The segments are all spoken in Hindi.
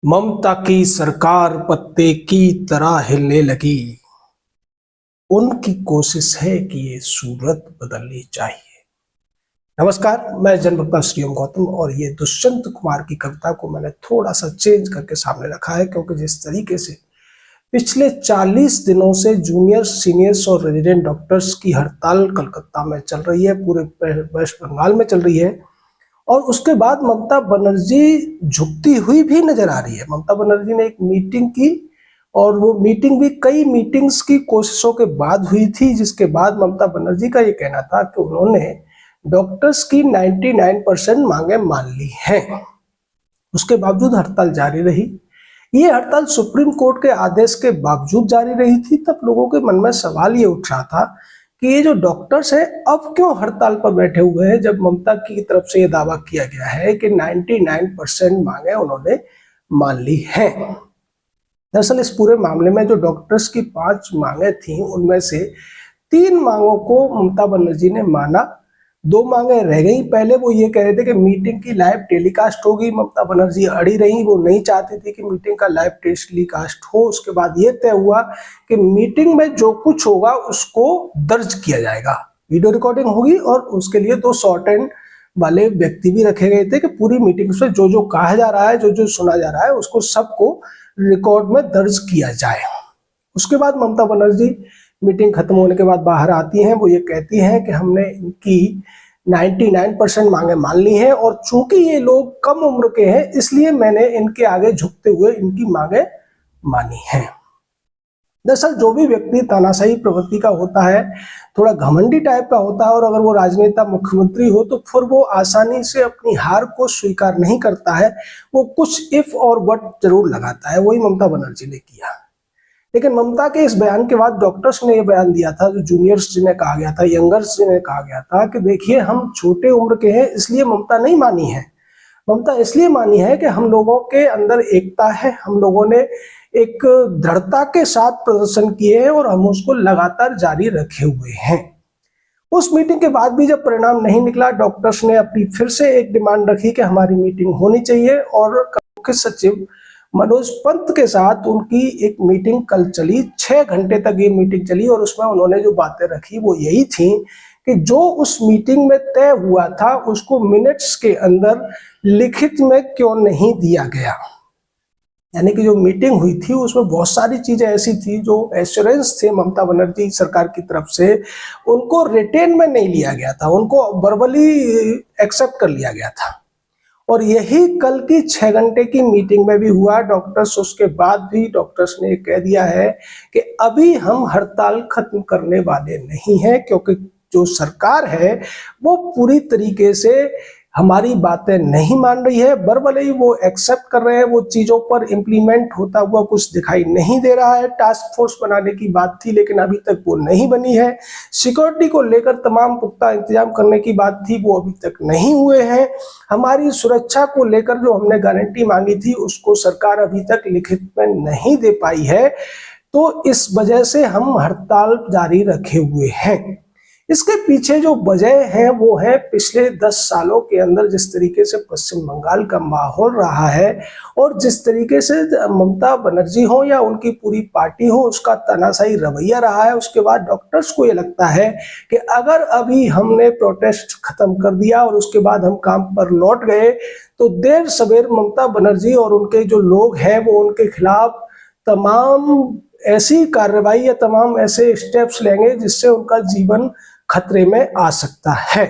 ममता की सरकार पत्ते की तरह हिलने लगी। उनकी कोशिश है कि ये सूरत बदलनी चाहिए। नमस्कार, मैं जनभक्ता श्रीओम गौतम और ये दुष्यंत कुमार की कविता को मैंने थोड़ा सा चेंज करके सामने रखा है, क्योंकि जिस तरीके से पिछले 40 दिनों से जूनियर, सीनियर्स और रेजिडेंट डॉक्टर्स की हड़ताल कलकत्ता में चल रही है, पूरे वेस्ट बंगाल में चल रही है, और उसके बाद ममता बनर्जी झुकती हुई भी नजर आ रही है। ममता बनर्जी ने एक मीटिंग की और वो मीटिंग भी कई मीटिंग्स की कोशिशों के बाद हुई थी, जिसके बाद ममता बनर्जी का ये कहना था कि उन्होंने डॉक्टर्स की 99% मांगे मान ली हैं। उसके बावजूद हड़ताल जारी रही। ये हड़ताल सुप्रीम कोर्ट के आदेश के बावजूद जारी रही थी। तब लोगों के मन में सवाल ये उठ रहा था कि ये जो डॉक्टर्स हैं अब क्यों हड़ताल पर बैठे हुए हैं, जब ममता की तरफ से ये दावा किया गया है कि 99% मांगे उन्होंने मान ली हैं। दरअसल इस पूरे मामले में जो डॉक्टर्स की 5 मांगे थी, उनमें से 3 मांगों को ममता बनर्जी ने माना, 2 मांगे रह गई। पहले वो ये कह रहे थे कि मीटिंग की लाइव टेलीकास्ट होगी। ममता बनर्जी अड़ी रही, वो नहीं चाहती थी कि मीटिंग का लाइव टेलीकास्ट हो। उसके बाद ये तय हुआ कि मीटिंग में जो कुछ होगा उसको दर्ज किया जाएगा, वीडियो रिकॉर्डिंग होगी, और उसके लिए 2 शॉर्ट हैंड वाले व्यक्ति भी रखे गए थे कि पूरी मीटिंग में जो जो कहा जा रहा है, जो जो सुना जा रहा है, उसको सबको रिकॉर्ड में दर्ज किया जाए। उसके बाद ममता बनर्जी मीटिंग खत्म होने के बाद बाहर आती हैं। वो ये कहती हैं कि हमने इनकी 99% मांगे मान ली हैं, और चूंकि ये लोग कम उम्र के हैं इसलिए मैंने इनके आगे झुकते हुए इनकी मांगे मानी हैं। दरअसल जो भी व्यक्ति तानाशाही प्रवृत्ति का होता है, थोड़ा घमंडी टाइप का होता है, और अगर वो राजनेता, मुख्यमंत्री हो तो फिर वो आसानी से अपनी हार को स्वीकार नहीं करता है। वो कुछ इफ और बट जरूर लगाता है। वही ममता बनर्जी ने किया। लेकिन ममता के इस बयान के बाद डॉक्टर्स ने यह बयान दिया था, जो जूनियर्स जिन्हें कहा गया था, यंगर्स जिन्हें कहा गया था, कि देखिए हम छोटे उम्र के हैं इसलिए ममता नहीं मानी है। ममता इसलिए मानी है कि हम लोगों के अंदर एकता है, हम लोगों ने एक दृढ़ता के साथ प्रदर्शन किए हैं और हम उसको लगातार जारी रखे हुए हैं। उस मीटिंग के बाद भी जब परिणाम नहीं निकला, डॉक्टर्स ने अपनी फिर से एक डिमांड रखी कि हमारी मीटिंग होनी चाहिए, और मुख्य सचिव मनोज पंत के साथ उनकी एक मीटिंग कल चली। 6 घंटे तक ये मीटिंग चली, और उसमें उन्होंने जो बातें रखी वो यही थी कि जो उस मीटिंग में तय हुआ था उसको मिनट्स के अंदर लिखित में क्यों नहीं दिया गया। यानी कि जो मीटिंग हुई थी उसमें बहुत सारी चीजें ऐसी थी जो एश्योरेंस थे ममता बनर्जी सरकार की तरफ से, उनको रिटेन में नहीं लिया गया था, उनको वर्बली एक्सेप्ट कर लिया गया था। और यही कल की 6 घंटे की मीटिंग में भी हुआ। डॉक्टर्स, उसके बाद भी डॉक्टर्स ने कह दिया है कि अभी हम हड़ताल खत्म करने वाले नहीं हैं, क्योंकि जो सरकार है वो पूरी तरीके से हमारी बातें नहीं मान रही है। वर्बली वो एक्सेप्ट कर रहे हैं, वो चीजों पर इम्प्लीमेंट होता हुआ कुछ दिखाई नहीं दे रहा है। टास्क फोर्स बनाने की बात थी लेकिन अभी तक वो नहीं बनी है। सिक्योरिटी को लेकर तमाम पुख्ता इंतजाम करने की बात थी, वो अभी तक नहीं हुए हैं। हमारी सुरक्षा को लेकर जो हमने गारंटी मांगी थी उसको सरकार अभी तक लिखित में नहीं दे पाई है। तो इस वजह से हम हड़ताल जारी रखे हुए हैं। इसके पीछे जो वजह है वो है पिछले 10 सालों के अंदर जिस तरीके से पश्चिम बंगाल का माहौल रहा है, और जिस तरीके से ममता बनर्जी हो या उनकी पूरी पार्टी हो, उसका तानाशाही रवैया रहा है। उसके बाद डॉक्टर्स को ये लगता है कि अगर अभी हमने प्रोटेस्ट खत्म कर दिया और उसके बाद हम काम पर लौट गए तो देर सवेर ममता बनर्जी और उनके जो लोग हैं वो उनके खिलाफ तमाम ऐसी कार्रवाई या तमाम ऐसे स्टेप्स लेंगे जिससे उनका जीवन खतरे में आ सकता है।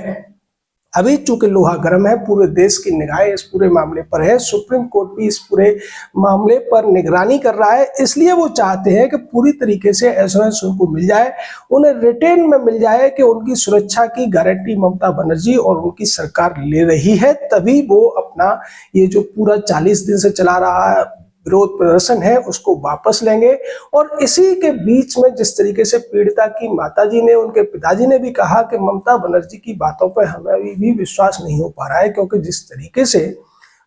अभी चूंकि लोहा गर्म है, पूरे देश की निगाहें इस पूरे मामले पर है, सुप्रीम कोर्ट भी इस पूरे मामले पर निगरानी कर रहा है, इसलिए वो चाहते हैं कि पूरी तरीके से एश्योरेंस उनको मिल जाए, उन्हें रिटेन में मिल जाए कि उनकी सुरक्षा की गारंटी ममता बनर्जी और उनकी सरकार ले रही है। तभी वो अपना ये जो पूरा 40 दिन से चला रहा विरोध प्रदर्शन है उसको वापस लेंगे। और इसी के बीच में जिस तरीके से पीड़िता की माताजी ने, उनके पिताजी ने भी कहा कि ममता बनर्जी की बातों पर हमें अभी भी विश्वास नहीं हो पा रहा है, क्योंकि जिस तरीके से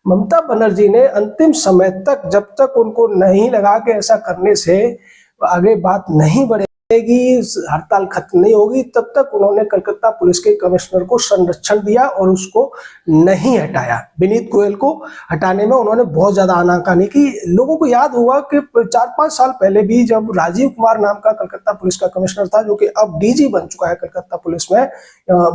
ममता बनर्जी ने अंतिम समय तक, जब तक उनको नहीं लगा कि ऐसा करने से आगे बात नहीं बढ़े, हड़ताल खत्म नहीं होगी, तब तक उन्होंने कलकत्ता पुलिस के कमिश्नर को संरक्षण दिया और उसको नहीं हटाया। विनीत गोयल को हटाने में उन्होंने बहुत ज्यादा आनाकानी की। लोगों को याद होगा कि 4-5 साल पहले भी जब राजीव कुमार नाम का कलकत्ता पुलिस का कमिश्नर था, जो कि अब डीजी बन चुका है कलकत्ता पुलिस में,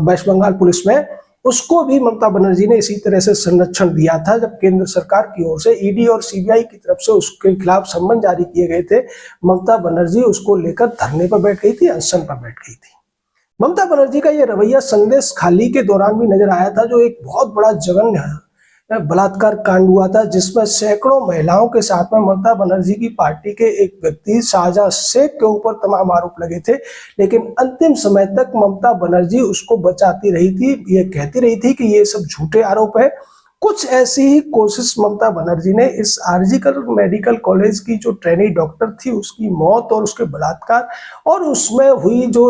वेस्ट बंगाल पुलिस में, उसको भी ममता बनर्जी ने इसी तरह से संरक्षण दिया था। जब केंद्र सरकार की ओर से ईडी और सीबीआई की तरफ से उसके खिलाफ सम्मन जारी किए गए थे, ममता बनर्जी उसको लेकर धरने पर बैठ गई थी, अनशन पर बैठ गई थी। ममता बनर्जी का यह रवैया संदेश खाली के दौरान भी नजर आया था, जो एक बहुत बड़ा जघन्य बलात्कार कांड हुआ था, जिसमें सैकड़ों महिलाओं के साथ में ममता बनर्जी की पार्टी के एक व्यक्ति शाहजहां शेख के ऊपर तमाम आरोप लगे थे। लेकिन अंतिम समय तक ममता बनर्जी उसको बचाती रही थी, ये कहती रही थी कि ये सब झूठे आरोप है। कुछ ऐसी ही कोशिश ममता बनर्जी ने इस आरजीकर मेडिकल कॉलेज की जो ट्रेनी डॉक्टर थी उसकी मौत और उसके बलात्कार और उसमें हुई जो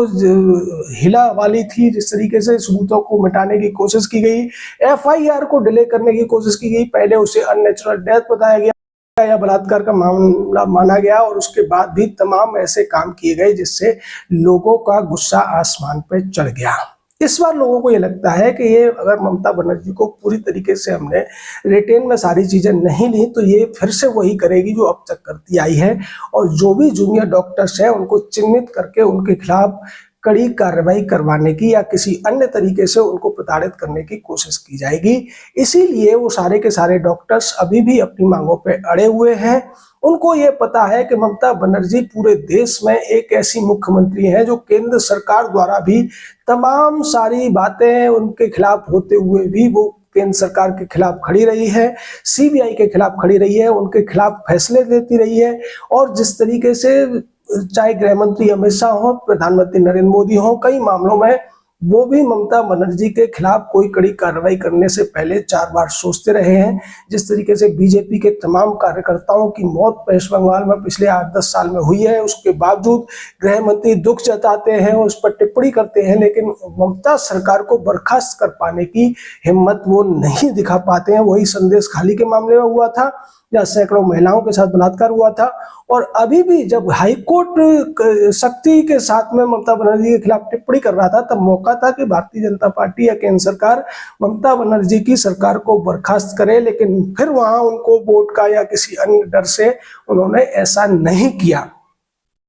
हिला वाली थी, जिस तरीके से सबूतों को मिटाने की कोशिश की गई, एफआईआर को डिले करने की कोशिश की गई, पहले उसे अननेचुरल डेथ बताया गया या बलात्कार का मामला माना गया, और उसके बाद भी तमाम ऐसे काम किए गए जिससे लोगों का गुस्सा आसमान पे चढ़ गया। इस बार लोगों को ये लगता है कि ये अगर ममता बनर्जी को पूरी तरीके से हमने रिटेन में सारी चीजें नहीं ली तो ये फिर से वही करेगी जो अब तक करती आई है, और जो भी जूनियर डॉक्टर्स हैं उनको चिन्हित करके उनके खिलाफ कड़ी कार्रवाई करवाने की या किसी अन्य तरीके से उनको प्रताड़ित करने की कोशिश की जाएगी। इसीलिए वो सारे के सारे डॉक्टर्स अभी भी अपनी मांगों पे अड़े हुए हैं। उनको ये पता है कि ममता बनर्जी पूरे देश में एक ऐसी मुख्यमंत्री हैं जो केंद्र सरकार द्वारा भी तमाम सारी बातें उनके खिलाफ होते हुए भी वो केंद्र सरकार के खिलाफ खड़ी रही है, सीबीआई के खिलाफ खड़ी रही है, उनके खिलाफ फैसले लेती रही है। और जिस तरीके से चाहे गृह मंत्री अमित शाह हो, प्रधानमंत्री नरेंद्र मोदी हो, कई मामलों में वो भी ममता बनर्जी के खिलाफ कोई कड़ी कार्रवाई करने से पहले 4 बार सोचते रहे हैं। जिस तरीके से बीजेपी के तमाम कार्यकर्ताओं की मौत वेस्ट बंगाल में पिछले 8-10 साल में हुई है, उसके बावजूद गृह मंत्री दुख जताते हैं, उस पर टिप्पणी करते हैं, लेकिन ममता सरकार को बर्खास्त कर पाने की हिम्मत वो नहीं दिखा पाते हैं। वही संदेश खाली के मामले में हुआ था, या सैकड़ों महिलाओं के साथ बलात्कार हुआ था, और अभी भी जब हाईकोर्ट सख्ती के साथ में ममता बनर्जी के खिलाफ टिप्पणी कर रहा था, तब मौका था कि भारतीय जनता पार्टी या केंद्र सरकार ममता बनर्जी की सरकार को बर्खास्त करे, लेकिन फिर वहां उनको वोट का या किसी अन्य डर से उन्होंने ऐसा नहीं किया।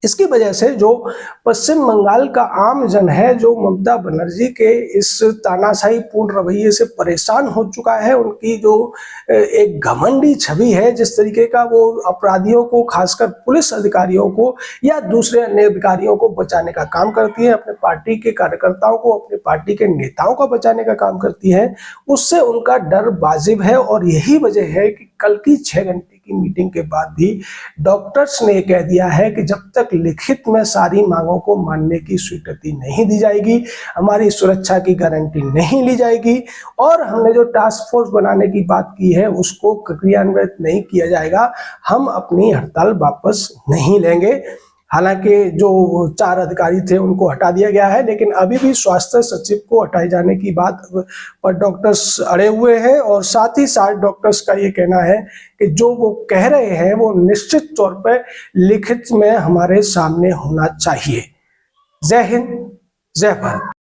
इसकी वजह से जो पश्चिम बंगाल का आम जन है, जो ममता बनर्जी के इस तानाशाही पूर्ण रवैये से परेशान हो चुका है, उनकी जो एक घमंडी छवि है, जिस तरीके का वो अपराधियों को, खासकर पुलिस अधिकारियों को या दूसरे अन्य अधिकारियों को बचाने का काम करती है, अपने पार्टी के कार्यकर्ताओं को, अपने पार्टी के नेताओं को बचाने का काम करती है, उससे उनका डर वाजिब है। और यही वजह है कि कल की 6 घंटे की मीटिंग के बाद भी डॉक्टर्स ने कह दिया है कि जब तक लिखित में सारी मांगों को मानने की स्वीकृति नहीं दी जाएगी, हमारी सुरक्षा की गारंटी नहीं ली जाएगी, और हमने जो टास्क फोर्स बनाने की बात की है उसको क्रियान्वित नहीं किया जाएगा, हम अपनी हड़ताल वापस नहीं लेंगे। हालांकि जो 4 अधिकारी थे उनको हटा दिया गया है, लेकिन अभी भी स्वास्थ्य सचिव को हटाए जाने की बात पर डॉक्टर्स अड़े हुए हैं, और साथ ही साथ डॉक्टर्स का ये कहना है कि जो वो कह रहे हैं वो निश्चित तौर पर लिखित में हमारे सामने होना चाहिए। जय हिंद, जय भारत।